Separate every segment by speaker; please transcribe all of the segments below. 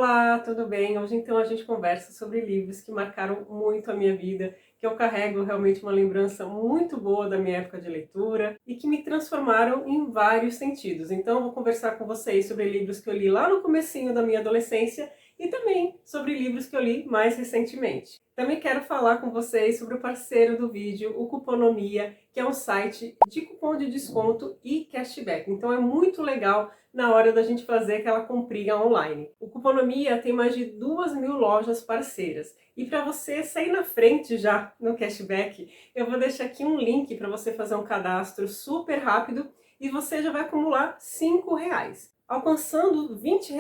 Speaker 1: Olá, tudo bem? Hoje então a gente conversa sobre livros que marcaram muito a minha vida, que eu carrego realmente uma lembrança muito boa da minha época de leitura e que me transformaram em vários sentidos. Então eu vou conversar com vocês sobre livros que eu li lá no comecinho da minha adolescência e também sobre livros que eu li mais recentemente. Também quero falar com vocês sobre o parceiro do vídeo, o Cuponomia, que é um site de cupom de desconto e cashback. Então é muito legal na hora da gente fazer aquela comprinha online. O Cuponomia tem mais de 2.000 lojas parceiras. E para você sair na frente já no cashback, eu vou deixar aqui um link para você fazer um cadastro super rápido e você já vai acumular R$ 5. Alcançando R$ 20,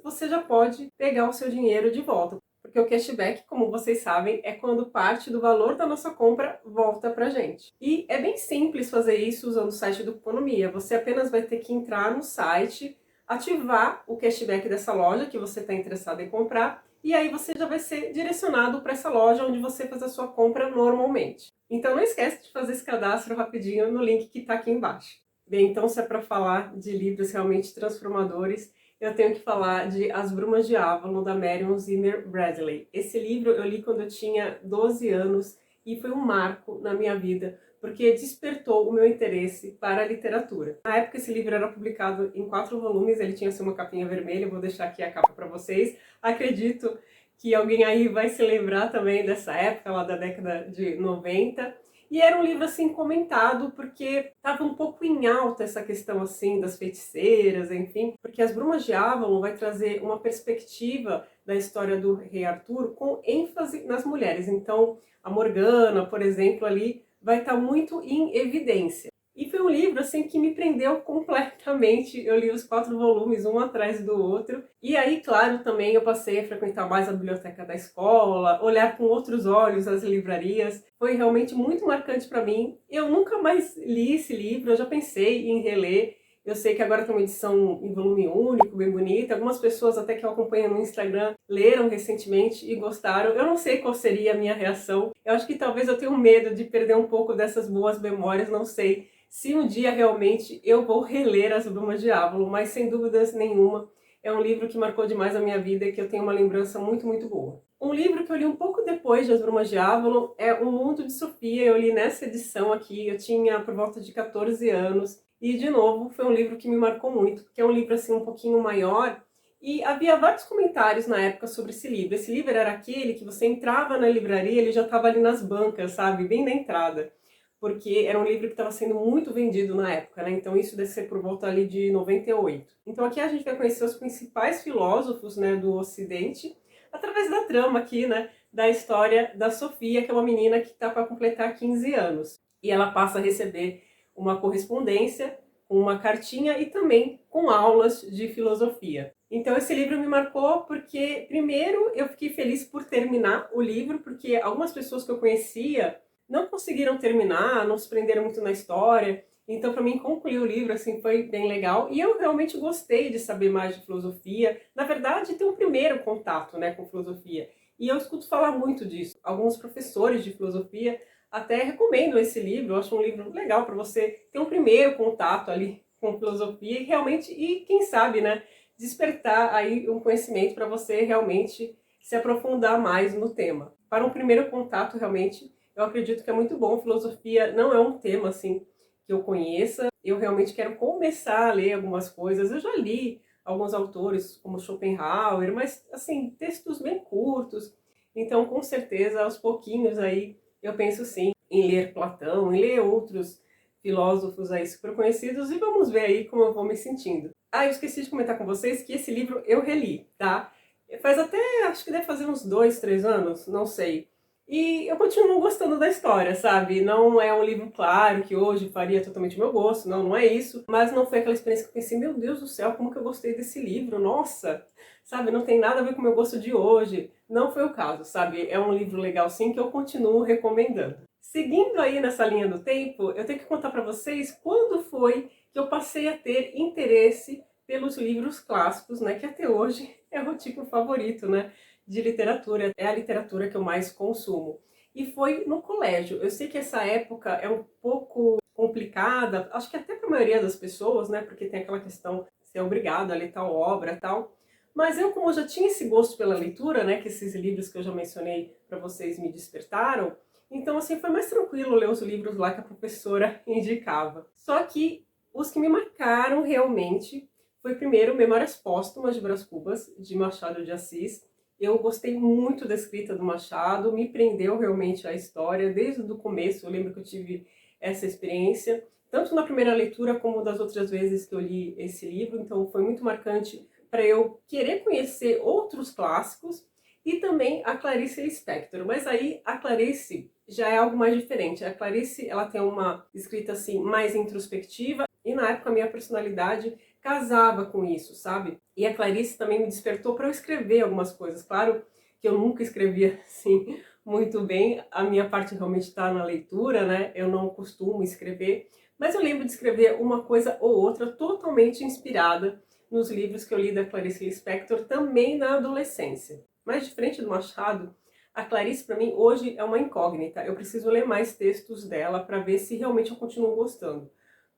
Speaker 1: você já pode pegar o seu dinheiro de volta. Porque o cashback, como vocês sabem, é quando parte do valor da nossa compra volta pra gente. E é bem simples fazer isso usando o site do Cuponomia. Você apenas vai ter que entrar no site, ativar o cashback dessa loja que você está interessado em comprar, e aí você já vai ser direcionado para essa loja onde você faz a sua compra normalmente. Então não esquece de fazer esse cadastro rapidinho no link que está aqui embaixo. Bem, então se é para falar de livros realmente transformadores, eu tenho que falar de As Brumas de Avalon, da Marion Zimmer Bradley. Esse livro eu li quando eu tinha 12 anos e foi um marco na minha vida, porque despertou o meu interesse para a literatura. Na época esse livro era publicado em 4 volumes, ele tinha assim, uma capinha vermelha, eu vou deixar aqui a capa para vocês. Acredito que alguém aí vai se lembrar também dessa época, lá da década de 90. E era um livro assim comentado porque estava um pouco em alta essa questão assim das feiticeiras, enfim, porque As Brumas de Avalon vai trazer uma perspectiva da história do rei Arthur com ênfase nas mulheres. Então, a Morgana, por exemplo, ali vai estar muito em evidência. E foi um livro assim que me prendeu completamente. Eu li os 4 volumes, um atrás do outro. E aí, claro, também eu passei a frequentar mais a biblioteca da escola, olhar com outros olhos as livrarias. Foi realmente muito marcante para mim. Eu nunca mais li esse livro, eu já pensei em reler. Eu sei que agora tem uma edição em volume único, bem bonita. Algumas pessoas até que eu acompanho no Instagram leram recentemente e gostaram. Eu não sei qual seria a minha reação. Eu acho que talvez eu tenha um medo de perder um pouco dessas boas memórias, não sei se um dia realmente eu vou reler As Brumas de Avalon, mas sem dúvidas nenhuma é um livro que marcou demais a minha vida e que eu tenho uma lembrança muito, muito boa. Um livro que eu li um pouco depois de As Brumas de Avalon é O Mundo de Sofia. Eu li nessa edição aqui, eu tinha por volta de 14 anos. E, de novo, foi um livro que me marcou muito, porque é um livro assim um pouquinho maior. E havia vários comentários na época sobre esse livro. Esse livro era aquele que você entrava na livraria, ele já estava ali nas bancas, sabe? Bem na entrada. Porque era um livro que estava sendo muito vendido na época, né? Então isso deve ser por volta ali de 98. Então aqui a gente vai conhecer os principais filósofos, né, do Ocidente, através da trama aqui, né, da história da Sofia, que é uma menina que está para completar 15 anos. E ela passa a receber uma correspondência, uma cartinha e também com aulas de filosofia. Então esse livro me marcou porque, primeiro, eu fiquei feliz por terminar o livro, porque algumas pessoas que eu conhecia não conseguiram terminar, não se prenderam muito na história. Então, para mim, concluir o livro assim, foi bem legal. E eu realmente gostei de saber mais de filosofia. Na verdade, ter um primeiro contato, né, com filosofia. E eu escuto falar muito disso. Alguns professores de filosofia até recomendam esse livro. Eu acho um livro legal para você ter um primeiro contato ali com filosofia e realmente, e quem sabe, né, despertar aí um conhecimento para você realmente se aprofundar mais no tema. Para um primeiro contato, realmente, eu acredito que é muito bom. Filosofia não é um tema assim que eu conheça. Eu realmente quero começar a ler algumas coisas. Eu já li alguns autores como Schopenhauer, mas assim, textos bem curtos. Então, com certeza, aos pouquinhos aí, eu penso sim em ler Platão, em ler outros filósofos aí super conhecidos e vamos ver aí como eu vou me sentindo. Ah, eu esqueci de comentar com vocês que esse livro eu reli, tá? Faz até, acho que deve fazer uns 2, 3 anos, não sei. E eu continuo gostando da história, sabe? Não é um livro, claro, que hoje faria totalmente o meu gosto, não, não é isso. Mas não foi aquela experiência que eu pensei, meu Deus do céu, como que eu gostei desse livro, nossa! Sabe, não tem nada a ver com o meu gosto de hoje. Não foi o caso, sabe? É um livro legal sim que eu continuo recomendando. Seguindo aí nessa linha do tempo, eu tenho que contar para vocês quando foi que eu passei a ter interesse pelos livros clássicos, né? Que até hoje é o tipo favorito, né? De literatura, é a literatura que eu mais consumo. E foi no colégio. Eu sei que essa época é um pouco complicada, acho que até para a maioria das pessoas, né? Porque tem aquela questão de ser obrigado a ler tal obra e tal. Mas eu, como já tinha esse gosto pela leitura, né, que esses livros que eu já mencionei para vocês me despertaram, então assim foi mais tranquilo ler os livros lá que a professora indicava. Só que os que me marcaram realmente foi primeiro Memórias Póstumas de Brás Cubas, de Machado de Assis. Eu gostei muito da escrita do Machado, me prendeu realmente a história desde o começo. Eu lembro que eu tive essa experiência, tanto na primeira leitura como das outras vezes que eu li esse livro, então foi muito marcante para eu querer conhecer outros clássicos, e também a Clarice Lispector. Mas aí a Clarice já é algo mais diferente. A Clarice, ela tem uma escrita assim mais introspectiva, e na época a minha personalidade casava com isso, sabe? E a Clarice também me despertou para eu escrever algumas coisas. Claro que eu nunca escrevia assim muito bem, a minha parte realmente está na leitura, né? Eu não costumo escrever, mas eu lembro de escrever uma coisa ou outra totalmente inspirada nos livros que eu li da Clarice Lispector, também na adolescência. Mas diferente do Machado, a Clarice para mim hoje é uma incógnita. Eu preciso ler mais textos dela para ver se realmente eu continuo gostando.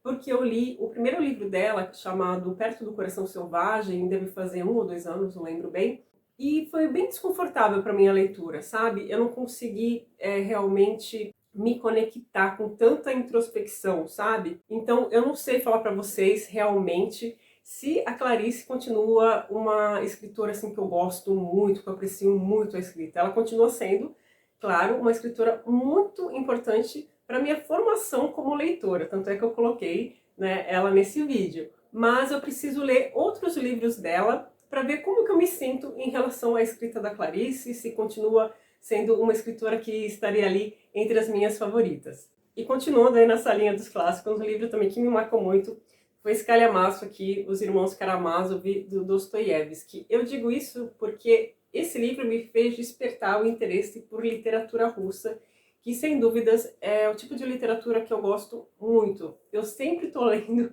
Speaker 1: Porque eu li o primeiro livro dela, chamado Perto do Coração Selvagem, deve fazer 1 ou 2 anos, não lembro bem, e foi bem desconfortável para mim a leitura, sabe? Eu não consegui realmente me conectar com tanta introspecção, sabe? Então eu não sei falar para vocês realmente se a Clarice continua uma escritora assim que eu gosto muito, que eu aprecio muito a escrita. Ela continua sendo, claro, uma escritora muito importante para minha formação como leitora, tanto é que eu coloquei, né, ela nesse vídeo. Mas eu preciso ler outros livros dela para ver como que eu me sinto em relação à escrita da Clarice, se continua sendo uma escritora que estaria ali entre as minhas favoritas. E continuando aí nessa linha dos clássicos, um livro também que me marcou muito foi esse calhamaço aqui, Os Irmãos Karamazov, do Dostoiévski. Eu digo isso porque esse livro me fez despertar o interesse por literatura russa, que sem dúvidas é o tipo de literatura que eu gosto muito. Eu sempre estou lendo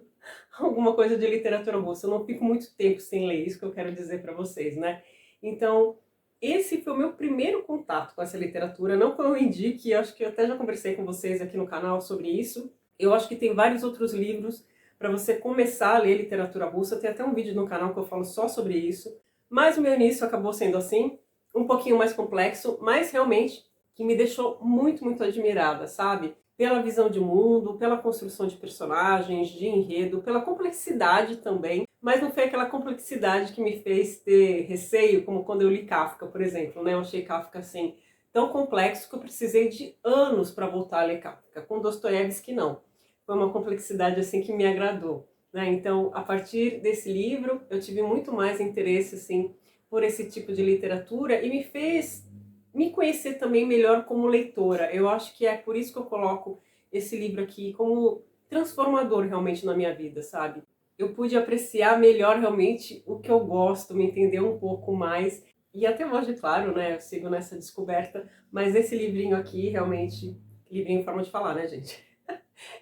Speaker 1: alguma coisa de literatura russa, eu não fico muito tempo sem ler, isso que eu quero dizer para vocês, né? Então, esse foi o meu primeiro contato com essa literatura, não que eu indique, acho que eu até já conversei com vocês aqui no canal sobre isso. Eu acho que tem vários outros livros para você começar a ler literatura russa, tem até um vídeo no canal que eu falo só sobre isso, mas o meu início acabou sendo assim, um pouquinho mais complexo, mas realmente que me deixou muito, muito admirada, sabe? Pela visão de mundo, pela construção de personagens, de enredo, pela complexidade também, mas não foi aquela complexidade que me fez ter receio, como quando eu li Kafka, por exemplo, né? Eu achei Kafka assim tão complexo que eu precisei de anos para voltar a ler Kafka. Com Dostoiévski não. Foi uma complexidade assim que me agradou, né? Então, a partir desse livro, eu tive muito mais interesse assim por esse tipo de literatura e me fez me conhecer também melhor como leitora. Eu acho que é por isso que eu coloco esse livro aqui como transformador realmente na minha vida, sabe? Eu pude apreciar melhor realmente o que eu gosto, me entender um pouco mais. E até hoje, claro, né, eu sigo nessa descoberta, mas esse livrinho aqui realmente, livrinho em forma de falar, né, gente?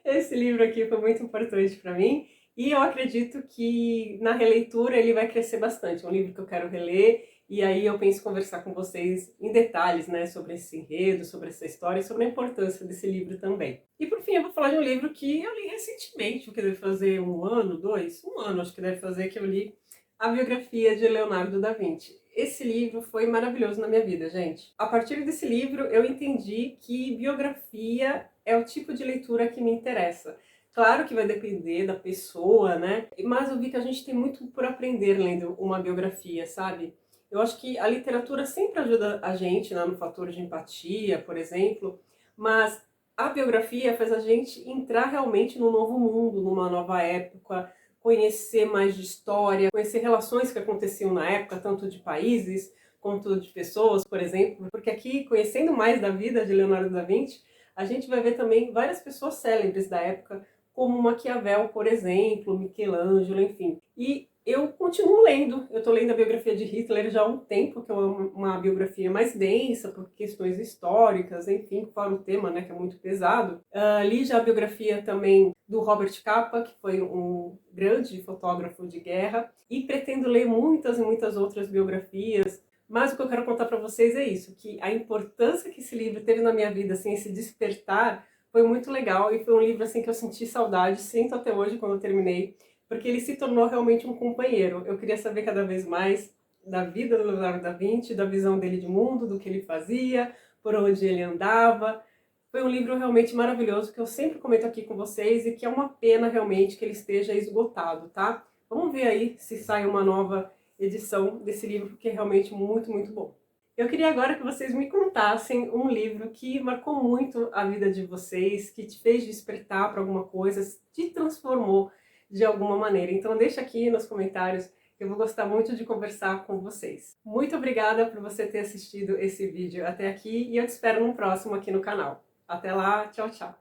Speaker 1: Esse livro aqui foi muito importante para mim e eu acredito que na releitura ele vai crescer bastante. É um livro que eu quero reler e aí eu penso conversar com vocês em detalhes, né, sobre esse enredo, sobre essa história e sobre a importância desse livro também. E por fim eu vou falar de um livro que eu li recentemente, o que deve fazer 1 ano, 2, 1 ano acho que deve fazer que eu li a biografia de Leonardo da Vinci. Esse livro foi maravilhoso na minha vida, gente. A partir desse livro eu entendi que biografia é o tipo de leitura que me interessa. Claro que vai depender da pessoa, né? Mas eu vi que a gente tem muito por aprender lendo uma biografia, sabe? Eu acho que a literatura sempre ajuda a gente, né, no fator de empatia, por exemplo, mas a biografia faz a gente entrar realmente num novo mundo, numa nova época, conhecer mais de história, conhecer relações que aconteciam na época, tanto de países quanto de pessoas, por exemplo, porque aqui, conhecendo mais da vida de Leonardo da Vinci, a gente vai ver também várias pessoas célebres da época, como Maquiavel, por exemplo, Michelangelo, enfim. E eu continuo lendo, eu estou lendo a biografia de Hitler já há um tempo, que é uma biografia mais densa, por questões históricas, enfim, fora o tema, né, que é muito pesado. Li já a biografia também do Robert Capa, que foi um grande fotógrafo de guerra, e pretendo ler muitas e muitas outras biografias. Mas o que eu quero contar para vocês é isso, que a importância que esse livro teve na minha vida, assim, esse despertar, foi muito legal e foi um livro assim que eu senti saudade, sinto até hoje quando eu terminei, porque ele se tornou realmente um companheiro. Eu queria saber cada vez mais da vida do Leonardo da Vinci, da visão dele de mundo, do que ele fazia, por onde ele andava. Foi um livro realmente maravilhoso que eu sempre comento aqui com vocês e que é uma pena realmente que ele esteja esgotado, tá? Vamos ver aí se sai uma nova edição desse livro, que é realmente muito, muito bom. Eu queria agora que vocês me contassem um livro que marcou muito a vida de vocês, que te fez despertar para alguma coisa, te transformou de alguma maneira. Então deixa aqui nos comentários que eu vou gostar muito de conversar com vocês. Muito obrigada por você ter assistido esse vídeo até aqui e eu te espero no próximo aqui no canal. Até lá, tchau, tchau!